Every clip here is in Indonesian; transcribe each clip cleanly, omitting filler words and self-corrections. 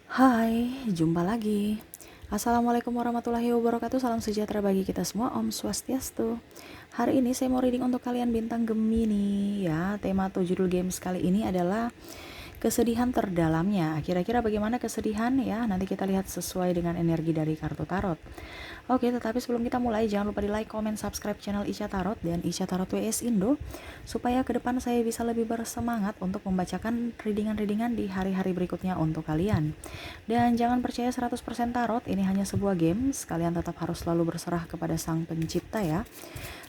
Hai, jumpa lagi. Assalamualaikum warahmatullahi wabarakatuh. Salam sejahtera bagi kita semua. Om Swastiastu. Hari ini saya mau reading untuk kalian bintang Gemini ya. Tema atau judul games kali ini adalah kesedihan terdalamnya. Kira-kira bagaimana kesedihan ya? Nanti kita lihat sesuai dengan energi dari kartu tarot. Oke, tetapi sebelum kita mulai, jangan lupa di like, comment, subscribe channel Ica Tarot dan Ica Tarot WS Indo, supaya ke depan saya bisa lebih bersemangat untuk membacakan readingan-readingan di hari-hari berikutnya untuk kalian. Dan jangan percaya 100% tarot, ini hanya sebuah games, kalian tetap harus selalu berserah kepada sang pencipta ya.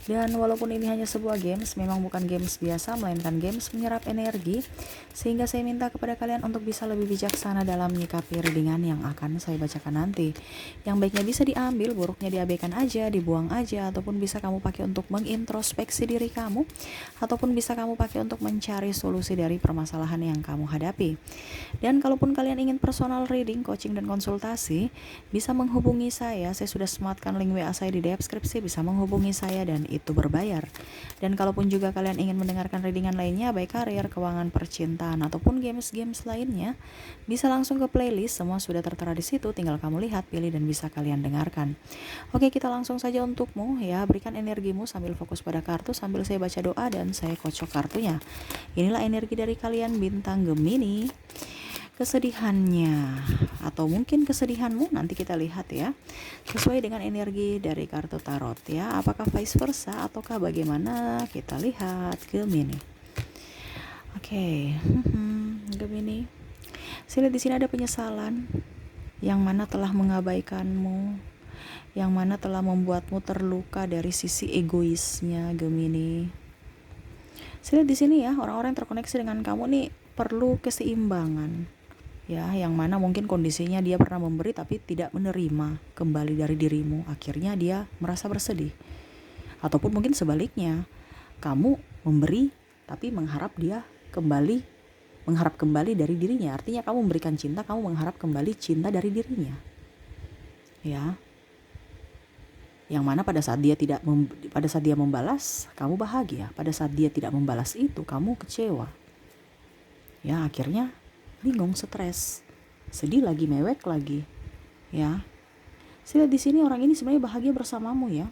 Dan walaupun ini hanya sebuah games, memang bukan games biasa, melainkan games menyerap energi, sehingga saya minta kepada kalian untuk bisa lebih bijaksana dalam menyikapi readingan yang akan saya bacakan nanti. Yang baiknya bisa diambil, buruknya diabaikan aja, dibuang aja, ataupun bisa kamu pakai untuk mengintrospeksi diri kamu, ataupun bisa kamu pakai untuk mencari solusi dari permasalahan yang kamu hadapi. Dan kalaupun kalian ingin personal reading, coaching, dan konsultasi, bisa menghubungi saya sudah sematkan link WA saya di deskripsi, bisa menghubungi saya dan itu berbayar. Dan kalaupun juga kalian ingin mendengarkan readingan lainnya, baik karir, keuangan, percintaan, ataupun games-games lainnya, bisa langsung ke playlist, semua sudah tertera di situ, tinggal kamu lihat, pilih, dan bisa kalian dengarkan. Oke, kita langsung saja untukmu ya, berikan energimu sambil fokus pada kartu, sambil saya baca doa dan saya kocok kartunya. Inilah energi dari kalian bintang Gemini. Kesedihannya atau mungkin kesedihanmu, nanti kita lihat ya, sesuai dengan energi dari kartu tarot ya, apakah vice versa ataukah bagaimana, kita lihat Gemini. Oke. Gemini, saya lihat di sini ada penyesalan yang mana telah mengabaikanmu, yang mana telah membuatmu terluka dari sisi egoisnya Gemini. Saya lihat di sini ya, orang-orang yang terkoneksi dengan kamu nih perlu keseimbangan ya, yang mana mungkin kondisinya dia pernah memberi tapi tidak menerima kembali dari dirimu, akhirnya dia merasa bersedih. Ataupun mungkin sebaliknya, kamu memberi tapi mengharap kembali dari dirinya, artinya kamu memberikan cinta, kamu mengharap kembali cinta dari dirinya ya, yang mana pada saat dia membalas, kamu bahagia. Pada saat dia tidak membalas itu, kamu kecewa ya, akhirnya bingung, stres, sedih lagi, mewek lagi ya. Saya lihat di sini orang ini sebenarnya bahagia bersamamu ya,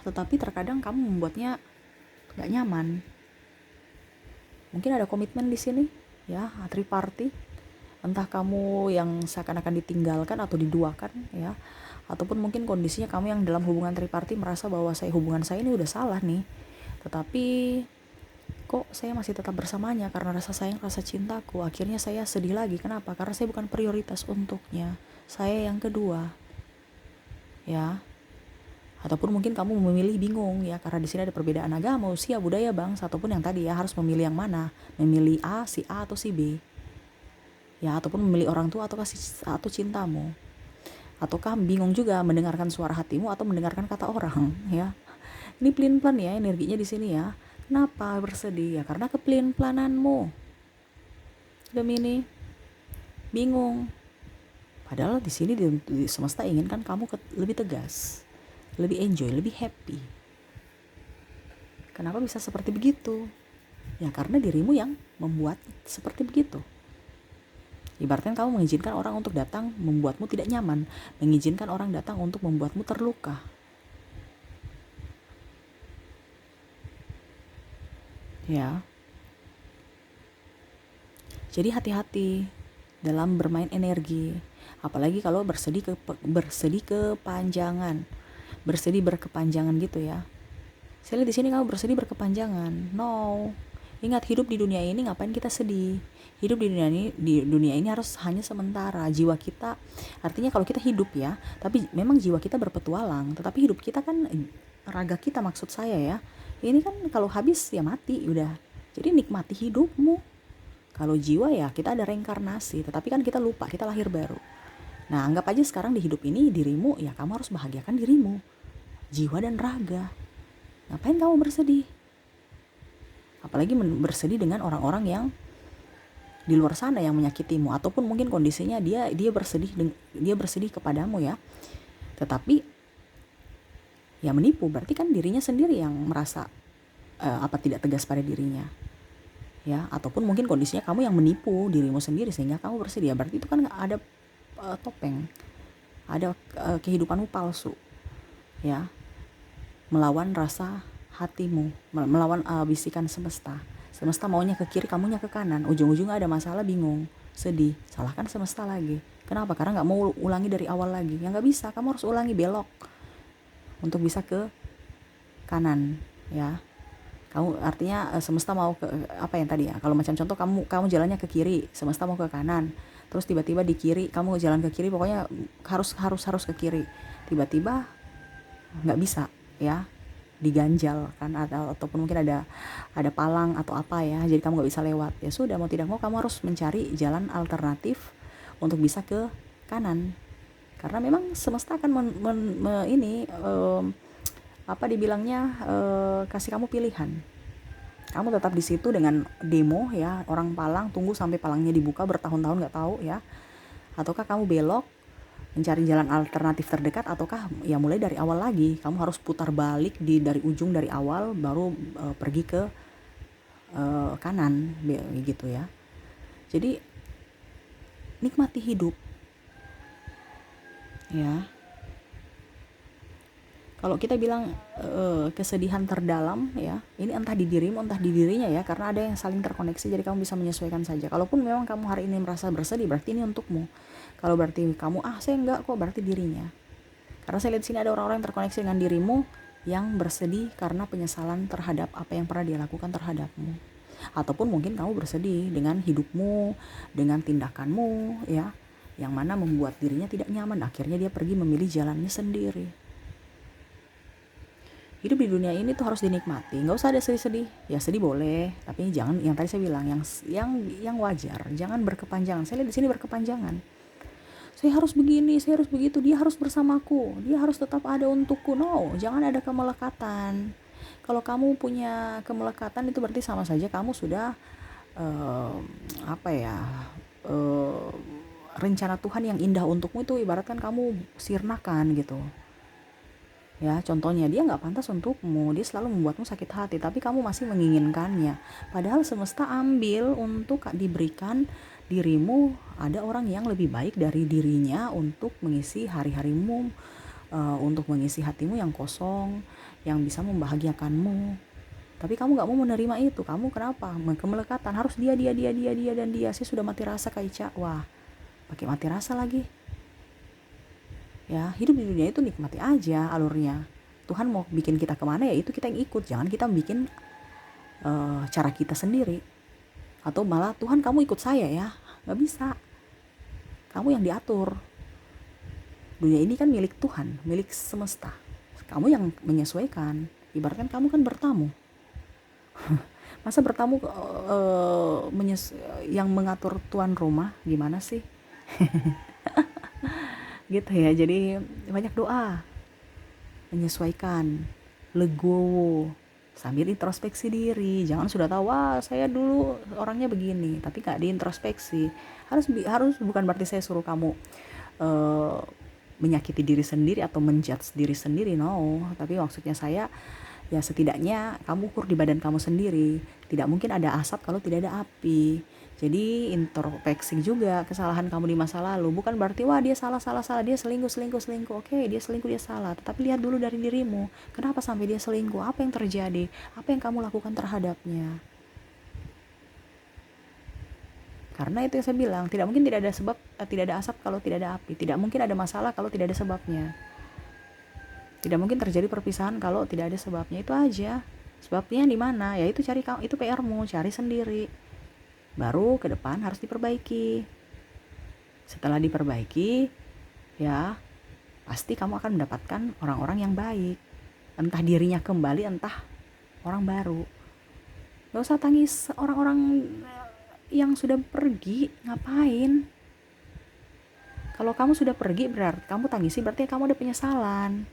tetapi terkadang kamu membuatnya gak nyaman. Mungkin ada komitmen di sini ya, triparty, entah kamu yang seakan-akan ditinggalkan atau diduakan ya, ataupun mungkin kondisinya kamu yang dalam hubungan triparty merasa bahwa hubungan saya ini udah salah nih, tetapi kok saya masih tetap bersamanya karena rasa sayang, rasa cintaku. Akhirnya saya sedih lagi. Kenapa? Karena saya bukan prioritas untuknya, saya yang kedua ya. Ataupun mungkin kamu memilih bingung ya, karena di sini ada perbedaan agama, usia, budaya, bangsa, ataupun yang tadi ya, harus memilih yang mana, memilih si A atau si B ya, ataupun memilih orang tua atau cintamu, ataukah bingung juga mendengarkan suara hatimu atau mendengarkan kata orang ya. Ini pelin-pelan ya energinya di sini ya. Kenapa bersedih ya? Karena kepelin-pelananmu Gemini, bingung. Padahal di sini di semesta inginkan kamu lebih tegas, lebih enjoy, lebih happy. Kenapa bisa seperti begitu? Ya karena dirimu yang membuat seperti begitu. Ibaratnya kamu mengizinkan orang untuk datang membuatmu tidak nyaman, mengizinkan orang datang untuk membuatmu terluka. Ya. Jadi hati-hati dalam bermain energi, apalagi kalau bersedih kepanjangan, bersedih berkepanjangan gitu ya. Saya lihat di sini kamu bersedih berkepanjangan. No. Ingat, hidup di dunia ini ngapain kita sedih? Hidup di dunia ini harus hanya sementara. Jiwa kita, artinya kalau kita hidup ya, tapi memang jiwa kita berpetualang, tetapi hidup kita kan, raga kita maksud saya ya, ini kan kalau habis ya mati udah. Jadi nikmati hidupmu. Kalau jiwa ya kita ada reinkarnasi, tetapi kan kita lupa, kita lahir baru. Nah, anggap aja sekarang di hidup ini dirimu, ya kamu harus bahagiakan dirimu, jiwa dan raga. Ngapain kamu bersedih? Apalagi bersedih dengan orang-orang yang di luar sana yang menyakitimu, ataupun mungkin kondisinya dia bersedih kepadamu ya, tetapi ya menipu. Berarti kan dirinya sendiri yang merasa tidak tegas pada dirinya ya, ataupun mungkin kondisinya kamu yang menipu dirimu sendiri sehingga kamu bersedia. Berarti itu kan ada topeng, ada kehidupanmu palsu, ya, melawan rasa hatimu, melawan bisikan semesta. Semesta maunya ke kiri, kamunya ke kanan, ujung-ujungnya ada masalah, bingung, sedih, salahkan semesta lagi. Kenapa? Karena nggak mau ulangi dari awal lagi. Ya nggak bisa, kamu harus ulangi, belok untuk bisa ke kanan, ya. Kamu artinya semesta mau ke apa yang tadi ya, kalau macam contoh kamu jalannya ke kiri, semesta mau ke kanan, terus tiba-tiba di kiri kamu jalan ke kiri, pokoknya harus ke kiri, tiba-tiba nggak bisa, ya, diganjal kan, ataupun mungkin ada palang atau apa, ya, jadi kamu nggak bisa lewat. Ya sudah, mau tidak mau kamu harus mencari jalan alternatif untuk bisa ke kanan, karena memang semesta akan apa dibilangnya, kasih kamu pilihan. Kamu tetap di situ dengan demo, ya, orang palang, tunggu sampai palangnya dibuka bertahun-tahun nggak tahu, ya, ataukah kamu belok mencari jalan alternatif terdekat, ataukah ya mulai dari awal lagi, kamu harus putar balik dari ujung, dari awal, baru pergi ke kanan, gitu ya. Jadi nikmati hidup, ya. Kalau kita bilang kesedihan terdalam, ya, ini entah di dirimu entah di dirinya, ya, karena ada yang saling terkoneksi, jadi kamu bisa menyesuaikan saja. Kalaupun memang kamu hari ini merasa bersedih, berarti ini untukmu. Kalau berarti kamu saya enggak kok, berarti dirinya. Karena saya lihat sini ada orang-orang yang terkoneksi dengan dirimu yang bersedih karena penyesalan terhadap apa yang pernah dia lakukan terhadapmu. Ataupun mungkin kamu bersedih dengan hidupmu, dengan tindakanmu, ya, yang mana membuat dirinya tidak nyaman. Akhirnya dia pergi memilih jalannya sendiri. Hidup di dunia ini tuh harus dinikmati, nggak usah ada sedih-sedih. Ya sedih boleh, tapi jangan yang tadi saya bilang, yang wajar, jangan berkepanjangan. Saya lihat di sini berkepanjangan. Saya harus begini, saya harus begitu, dia harus bersamaku, dia harus tetap ada untukku. No, jangan ada kemelekatan. Kalau kamu punya kemelekatan, itu berarti sama saja kamu sudah apa ya, rencana Tuhan yang indah untukmu itu ibaratkan kamu sirnakan gitu. Ya, contohnya dia nggak pantas untukmu, dia selalu membuatmu sakit hati, tapi kamu masih menginginkannya. Padahal semesta ambil untuk diberikan dirimu ada orang yang lebih baik dari dirinya untuk mengisi hari-harimu, untuk mengisi hatimu yang kosong, yang bisa membahagiakanmu. Tapi kamu nggak mau menerima itu. Kamu kenapa? Kemelekatan, harus dia dan dia. Saya sudah mati rasa, Kak Ica. Wah, pakai mati rasa lagi. Ya, hidup di dunia itu nikmati aja alurnya. Tuhan mau bikin kita kemana, ya itu kita yang ikut. Jangan kita bikin cara kita sendiri. Atau malah Tuhan kamu ikut saya, ya. Gak bisa. Kamu yang diatur. Dunia ini kan milik Tuhan, milik semesta. Kamu yang menyesuaikan. Ibaratkan kamu kan bertamu. Masa bertamu yang mengatur tuan rumah, gimana sih? Gitu ya. Jadi banyak doa, menyesuaikan, legowo, sambil introspeksi diri. Jangan sudah tahu, wah saya dulu orangnya begini, tapi gak diintrospeksi. Harus bukan berarti saya suruh kamu menyakiti diri sendiri atau menjudge diri sendiri, no. Tapi maksudnya saya, ya setidaknya kamu ukur di badan kamu sendiri. Tidak mungkin ada asap kalau tidak ada api. Jadi introspeksi juga kesalahan kamu di masa lalu. Bukan berarti wah dia salah, dia selingkuh. Oke, dia selingkuh, dia salah. Tetapi lihat dulu dari dirimu. Kenapa sampai dia selingkuh? Apa yang terjadi? Apa yang kamu lakukan terhadapnya? Karena itu yang saya bilang, tidak mungkin tidak ada asap kalau tidak ada api. Tidak mungkin ada masalah kalau tidak ada sebabnya. Tidak mungkin terjadi perpisahan kalau tidak ada sebabnya. Itu aja. Sebabnya di mana? Ya itu itu PR-mu, cari sendiri. Baru ke depan harus diperbaiki. Setelah diperbaiki, ya pasti kamu akan mendapatkan orang-orang yang baik. Entah dirinya kembali, entah orang baru. Gak usah tangis orang-orang yang sudah pergi, ngapain? Kalau kamu sudah pergi, berarti kamu tangisi, berarti kamu ada penyesalan.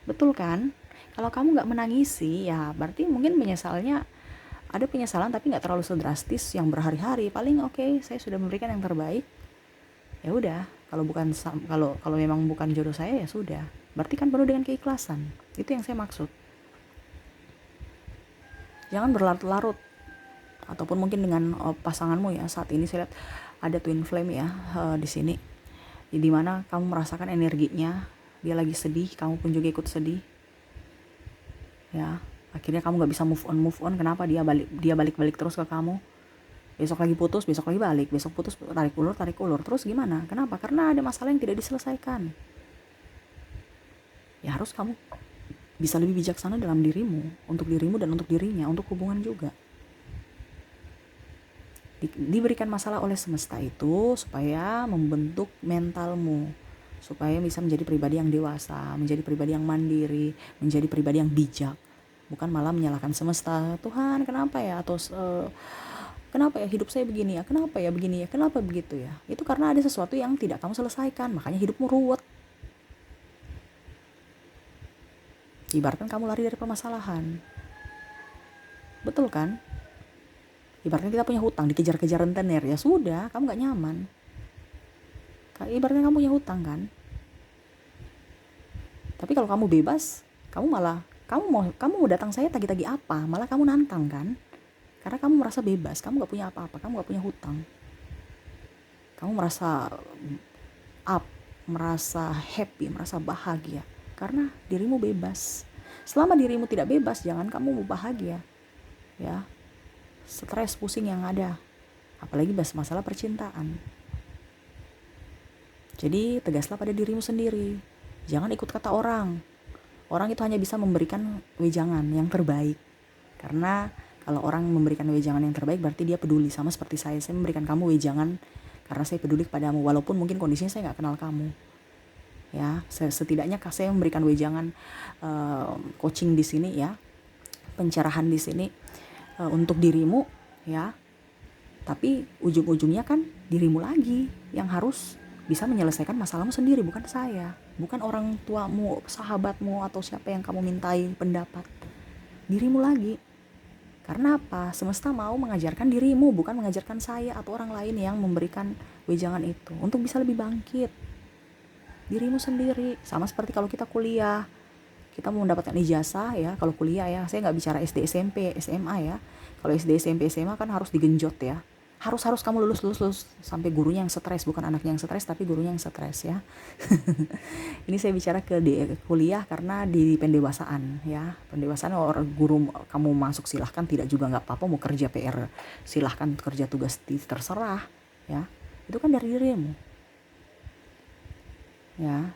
Betul kan? Kalau kamu gak menangisi, ya berarti mungkin menyesalnya ada penyesalan tapi nggak terlalu sedrastis yang berhari-hari. Paling oke, saya sudah memberikan yang terbaik. Ya udah, kalau memang bukan jodoh saya, ya sudah. Berarti kan penuh dengan keikhlasan. Itu yang saya maksud. Jangan berlarut-larut ataupun mungkin dengan pasanganmu ya. Saat ini saya lihat ada twin flame ya di sini, di mana kamu merasakan energinya, dia lagi sedih, kamu pun juga ikut sedih ya. Akhirnya kamu nggak bisa move on. Kenapa? Dia balik terus ke kamu. Besok lagi putus, besok lagi balik, besok putus, tarik ulur. Terus gimana? Kenapa? Karena ada masalah yang tidak diselesaikan. Ya harus kamu bisa lebih bijaksana dalam dirimu, untuk dirimu dan untuk dirinya, untuk hubungan juga. Diberikan masalah oleh semesta itu supaya membentuk mentalmu, supaya bisa menjadi pribadi yang dewasa, menjadi pribadi yang mandiri, menjadi pribadi yang bijak. Bukan malah menyalahkan semesta, Tuhan kenapa ya, atau kenapa ya hidup saya begini ya, kenapa ya begini ya, kenapa begitu ya. Itu karena ada sesuatu yang tidak kamu selesaikan, makanya hidupmu ruwet. Ibaratkan kamu lari dari permasalahan, betul kan? Ibaratnya kita punya hutang, dikejar-kejar rentenir, ya sudah, kamu gak nyaman. Ibaratnya kamu punya hutang kan. Tapi kalau kamu bebas, kamu mau datang saya tagih-tagih apa? Malah kamu nantang kan? Karena kamu merasa bebas, kamu gak punya apa-apa, kamu gak punya hutang. Kamu merasa up, merasa happy, merasa bahagia. Karena dirimu bebas. Selama dirimu tidak bebas, jangan kamu mau bahagia. Ya, stres, pusing yang ada. Apalagi bahas masalah percintaan. Jadi tegaslah pada dirimu sendiri. Jangan ikut kata orang. Orang itu hanya bisa memberikan wejangan yang terbaik. Karena kalau orang memberikan wejangan yang terbaik berarti dia peduli. Sama seperti saya memberikan kamu wejangan karena saya peduli kepadamu. Walaupun mungkin kondisinya saya gak kenal kamu. Ya, setidaknya saya memberikan wejangan coaching di sini ya. Pencerahan di sini untuk dirimu ya. Tapi ujung-ujungnya kan dirimu lagi yang harus bisa menyelesaikan masalahmu sendiri, bukan saya, bukan orang tuamu, sahabatmu, atau siapa yang kamu mintai pendapat. Dirimu lagi. Karena apa? Semesta mau mengajarkan dirimu, bukan mengajarkan saya atau orang lain yang memberikan wejangan itu untuk bisa lebih bangkit. Dirimu sendiri. Sama seperti kalau kita kuliah, kita mau mendapatkan ijazah ya. Kalau kuliah ya, saya nggak bicara SD, SMP, SMA ya. Kalau SD, SMP, SMA kan harus digenjot ya. Harus kamu lulus sampai gurunya yang stres, bukan anaknya yang stres tapi gurunya yang stres ya. Ini saya bicara ke kuliah karena di pendewasaan ya. Pendewasaan orang guru kamu masuk silahkan, tidak juga nggak apa-apa, mau kerja PR silahkan, kerja tugas terserah ya. Itu kan dari dirimu ya.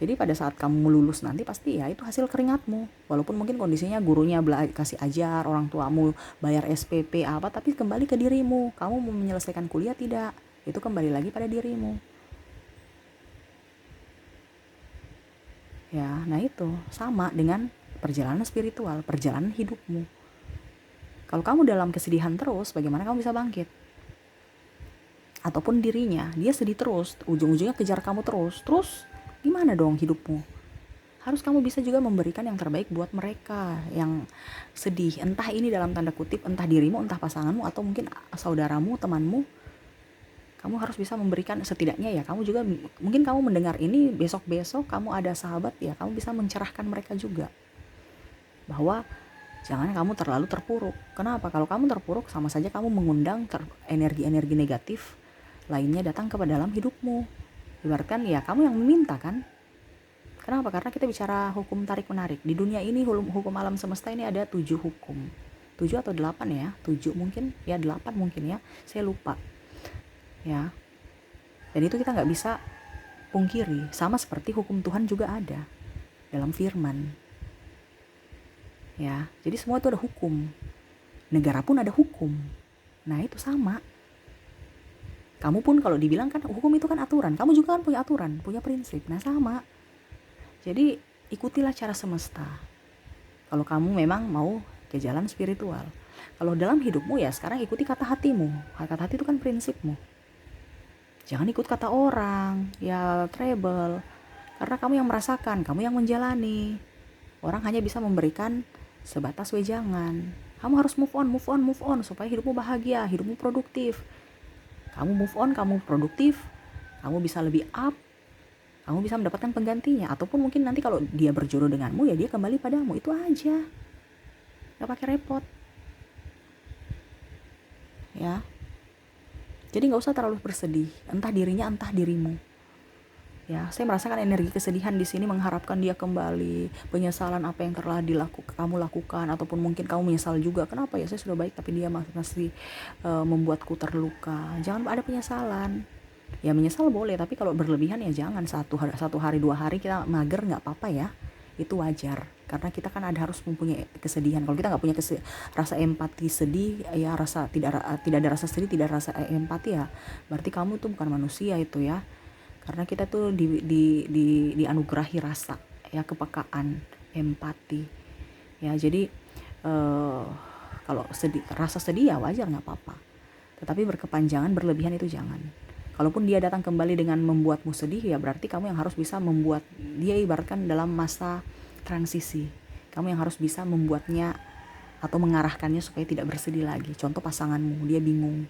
Jadi pada saat kamu lulus nanti pasti ya itu hasil keringatmu. Walaupun mungkin kondisinya gurunya kasih ajar, orang tuamu bayar SPP apa, tapi kembali ke dirimu. Kamu mau menyelesaikan kuliah tidak? Itu kembali lagi pada dirimu. Ya, nah itu sama dengan perjalanan spiritual, perjalanan hidupmu. Kalau kamu dalam kesedihan terus, bagaimana kamu bisa bangkit? Ataupun dirinya, dia sedih terus, ujung-ujungnya kejar kamu terus. Gimana dong hidupmu? Harus kamu bisa juga memberikan yang terbaik buat mereka yang sedih. Entah ini dalam tanda kutip, entah dirimu, entah pasanganmu, atau mungkin saudaramu, temanmu. Kamu harus bisa memberikan setidaknya ya. Kamu juga, mungkin kamu mendengar ini, besok-besok kamu ada sahabat ya, kamu bisa mencerahkan mereka juga. Bahwa jangan kamu terlalu terpuruk. Kenapa? Kalau kamu terpuruk, sama saja kamu mengundang energi-energi negatif lainnya datang ke dalam hidupmu. Ibaratkan ya kamu yang meminta kan. Kenapa? Karena kita bicara hukum tarik-menarik. Di dunia ini hukum alam semesta ini ada 7 hukum. 7 atau 8 ya? 7 mungkin, ya 8 mungkin ya. Saya lupa. Ya. Dan itu kita gak bisa pungkiri. Sama seperti hukum Tuhan juga ada dalam firman. Ya, jadi semua itu ada hukum. Negara pun ada hukum. Nah itu sama. Kamu pun kalau dibilang kan hukum itu kan aturan, kamu juga kan punya aturan, punya prinsip. Nah sama. Jadi ikutilah cara semesta. Kalau kamu memang mau ke jalan spiritual. Kalau dalam hidupmu ya sekarang ikuti kata hatimu. Kata hati itu kan prinsipmu. Jangan ikut kata orang, ya trouble. Karena kamu yang merasakan, kamu yang menjalani. Orang hanya bisa memberikan sebatas wejangan. Kamu harus move on supaya hidupmu bahagia, hidupmu produktif. Kamu move on, kamu produktif, kamu bisa lebih up, kamu bisa mendapatkan penggantinya. Ataupun mungkin nanti kalau dia berjodoh denganmu, ya dia kembali padamu. Itu aja, gak pakai repot. ya. Jadi nggak usah terlalu bersedih, entah dirinya entah dirimu. Ya, saya merasakan energi kesedihan di sini, mengharapkan dia kembali, penyesalan apa yang telah kamu lakukan, ataupun mungkin kamu menyesal juga, kenapa ya saya sudah baik tapi dia masih membuatku terluka. Jangan ada penyesalan. Ya menyesal boleh, tapi kalau berlebihan ya jangan. Satu hari 2 hari kita mager nggak apa-apa ya, itu wajar. Karena kita kan harus mempunyai kesedihan. Kalau kita nggak punya rasa empati sedih, ya tidak ada rasa sedih, tidak ada rasa empati, ya berarti kamu tuh bukan manusia itu ya. Karena kita tuh dianugerahi rasa, ya, kepekaan, empati, ya. Jadi kalau rasa sedih ya wajar, nggak apa-apa, tetapi berkepanjangan, berlebihan itu jangan. Kalaupun dia datang kembali dengan membuatmu sedih, ya berarti kamu yang harus bisa membuat dia, ibaratkan dalam masa transisi, kamu yang harus bisa membuatnya atau mengarahkannya supaya tidak bersedih lagi. Contoh pasanganmu, dia bingung,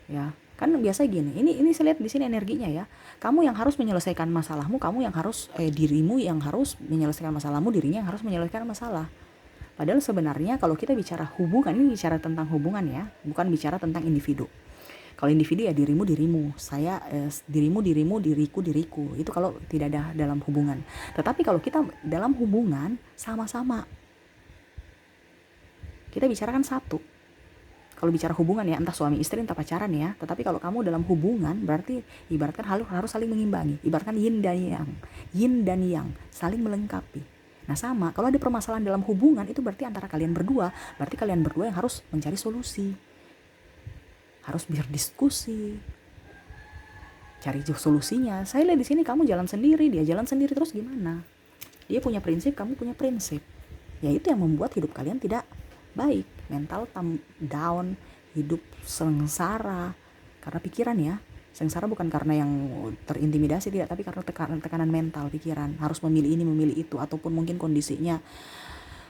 ya kan biasa gini, ini saya lihat di sini energinya ya, kamu yang harus menyelesaikan masalahmu, kamu yang harus dirimu yang harus menyelesaikan masalahmu, dirinya yang harus menyelesaikan masalah. Padahal sebenarnya kalau kita bicara hubungan, ini bicara tentang hubungan ya, bukan bicara tentang individu. Kalau individu ya dirimu, saya dirimu, diriku, itu kalau tidak ada dalam hubungan. Tetapi kalau kita dalam hubungan, sama-sama kita bicarakan satu. Kalau bicara hubungan ya, entah suami istri entah pacaran ya, tetapi kalau kamu dalam hubungan berarti ibaratkan harus saling mengimbangi, ibaratkan yin dan yang saling melengkapi. Nah sama, kalau ada permasalahan dalam hubungan itu berarti antara kalian berdua, berarti kalian berdua yang harus mencari solusi, harus berdiskusi, cari solusinya. Saya lihat di sini kamu jalan sendiri, dia jalan sendiri, terus gimana? Dia punya prinsip, kamu punya prinsip, ya itu yang membuat hidup kalian tidak baik, mental down, hidup sengsara karena pikiran ya. Sengsara bukan karena yang terintimidasi, tidak, tapi karena tekanan mental, pikiran, harus memilih ini memilih itu, ataupun mungkin kondisinya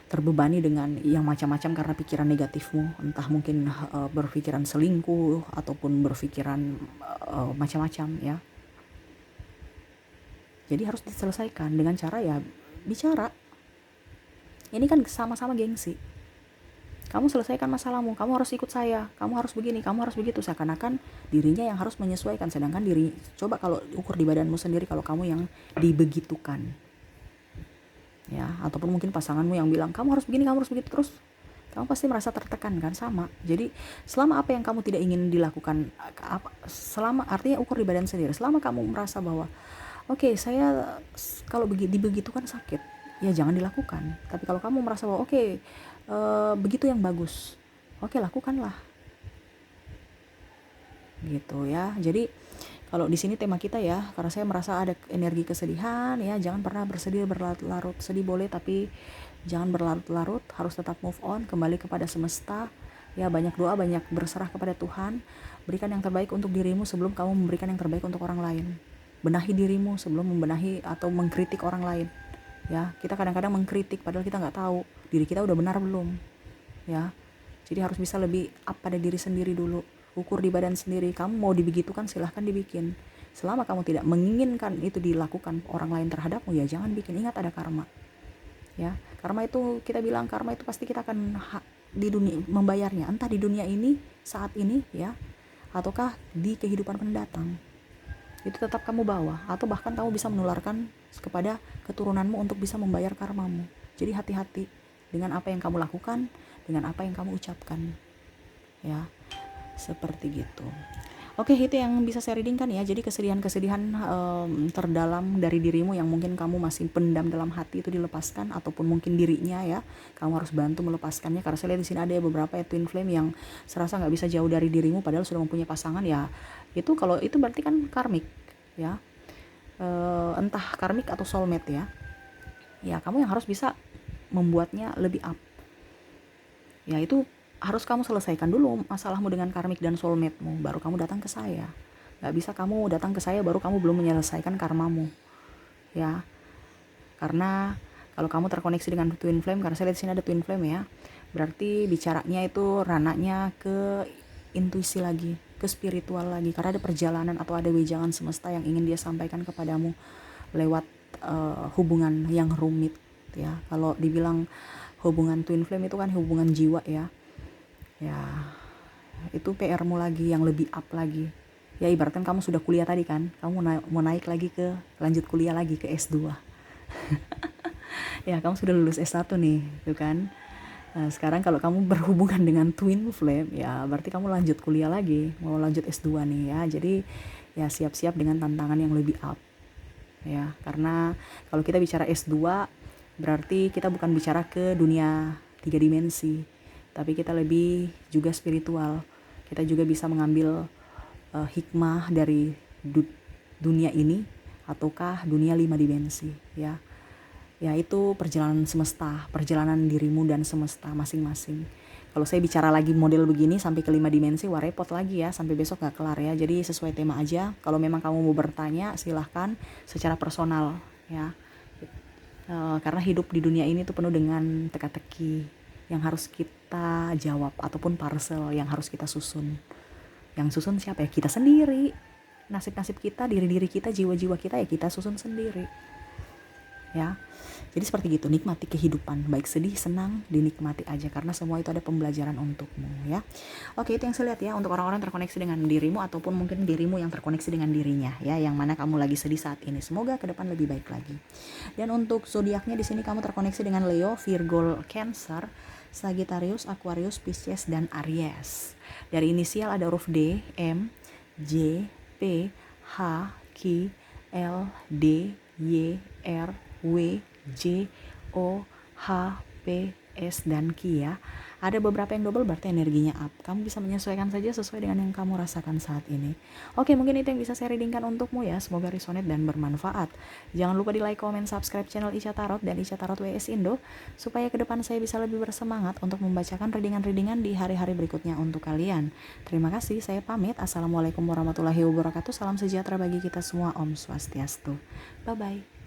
terbebani dengan yang macam-macam karena pikiran negatifmu, entah mungkin berpikiran selingkuh ataupun berpikiran macam-macam ya. Jadi harus diselesaikan dengan cara ya bicara. Ini kan sama-sama gengsi. Kamu selesaikan masalahmu, kamu harus ikut saya, kamu harus begini, kamu harus begitu. Seakan-akan dirinya yang harus menyesuaikan, sedangkan coba kalau ukur di badanmu sendiri, kalau kamu yang dibegitukan, ya, ataupun mungkin pasanganmu yang bilang kamu harus begini, kamu harus begitu, terus kamu pasti merasa tertekan kan, sama. Jadi selama apa yang kamu tidak ingin dilakukan, selama, artinya ukur di badan sendiri, selama kamu merasa bahwa oke, saya kalau dibegitukan sakit, ya jangan dilakukan. Tapi kalau kamu merasa bahwa begitu yang bagus, oke, lakukanlah, gitu ya. Jadi kalau di sini tema kita ya, karena saya merasa ada energi kesedihan ya, jangan pernah bersedih berlarut-larut. Sedih boleh tapi jangan berlarut-larut, harus tetap move on, kembali kepada semesta ya. Banyak doa, banyak berserah kepada Tuhan. Berikan yang terbaik untuk dirimu sebelum kamu memberikan yang terbaik untuk orang lain. Benahi dirimu sebelum membenahi atau mengkritik orang lain ya. Kita kadang-kadang mengkritik padahal kita nggak tahu diri kita udah benar belum ya. Jadi harus bisa lebih up pada diri sendiri dulu, ukur di badan sendiri. Kamu mau dibegitukan silahkan dibikin, selama kamu tidak menginginkan itu dilakukan orang lain terhadapmu, ya jangan bikin. Ingat ada karma ya. Karma itu, kita bilang karma itu pasti kita akan di dunia membayarnya, entah di dunia ini saat ini ya, ataukah di kehidupan mendatang. Itu tetap kamu bawa, atau bahkan kamu bisa menularkan kepada keturunanmu untuk bisa membayar karmamu. Jadi hati-hati dengan apa yang kamu lakukan, dengan apa yang kamu ucapkan ya, seperti gitu. Oke, itu yang bisa saya readingkan ya. Jadi kesedihan-kesedihan terdalam dari dirimu yang mungkin kamu masih pendam dalam hati itu dilepaskan, ataupun mungkin dirinya ya, kamu harus bantu melepaskannya. Karena saya lihat di sini ada beberapa twin flame yang serasa nggak bisa jauh dari dirimu padahal sudah mempunyai pasangan ya. Itu kalau itu berarti kan karmik ya, entah karmik atau soulmate ya. Ya kamu yang harus bisa membuatnya lebih up ya. Itu harus kamu selesaikan dulu masalahmu dengan karmik dan soulmate-mu, baru kamu datang ke saya. Gak bisa kamu datang ke saya baru kamu belum menyelesaikan karmamu ya. Karena kalau kamu terkoneksi dengan twin flame, karena saya lihat di sini ada twin flame ya, berarti bicaranya itu rananya ke intuisi lagi, ke spiritual lagi, karena ada perjalanan atau ada wejangan semesta yang ingin dia sampaikan kepadamu lewat hubungan yang rumit ya. Kalau dibilang hubungan twin flame itu kan hubungan jiwa ya. Ya, itu PR-mu lagi yang lebih up lagi. Ya ibaratkan kamu sudah kuliah tadi kan, kamu mau naik lagi ke lanjut kuliah lagi ke S2. Ya kamu sudah lulus S1 nih, gitu kan. Nah, sekarang kalau kamu berhubungan dengan twin flame, ya berarti kamu lanjut kuliah lagi, mau lanjut S2 nih ya. Jadi ya siap-siap dengan tantangan yang lebih up. Ya, karena kalau kita bicara S2 berarti kita bukan bicara ke dunia 3 dimensi, tapi kita lebih juga spiritual. Kita juga bisa mengambil hikmah dari dunia ini ataukah dunia 5 dimensi ya. Ya itu perjalanan semesta, perjalanan dirimu dan semesta masing-masing. Kalau saya bicara lagi model begini sampai ke 5 dimensi, wah repot lagi ya, sampai besok gak kelar ya. Jadi sesuai tema aja. Kalau memang kamu mau bertanya, silahkan secara personal ya. Karena hidup di dunia ini tuh penuh dengan teka-teki yang harus kita jawab, ataupun parcel yang harus kita susun. Yang susun siapa ya? Kita sendiri. Nasib-nasib kita, diri-diri kita, jiwa-jiwa kita ya kita susun sendiri. Ya. Jadi seperti gitu, nikmati kehidupan, baik sedih, senang, dinikmati aja karena semua itu ada pembelajaran untukmu ya. Oke, itu yang saya lihat ya untuk orang-orang terkoneksi dengan dirimu ataupun mungkin dirimu yang terkoneksi dengan dirinya ya, yang mana kamu lagi sedih saat ini. Semoga ke depan lebih baik lagi. Dan untuk zodiaknya di sini kamu terkoneksi dengan Leo, Virgo, Cancer, Sagittarius, Aquarius, Pisces dan Aries. Dari inisial ada huruf D, M, J, P, H, Q, L, D, Y, R, W, J, O, H, P, S, dan Q ya. Ada beberapa yang double berarti energinya up. Kamu bisa menyesuaikan saja sesuai dengan yang kamu rasakan saat ini. Oke, mungkin itu yang bisa saya readingkan untukmu ya. Semoga resonate dan bermanfaat. Jangan lupa di like, comment, subscribe channel Ica Tarot dan Ica Tarot WS Indo supaya ke depan saya bisa lebih bersemangat untuk membacakan readingan-readingan di hari-hari berikutnya untuk kalian. Terima kasih, saya pamit. Assalamualaikum warahmatullahi wabarakatuh. Salam sejahtera bagi kita semua. Om Swastiastu. Bye-bye.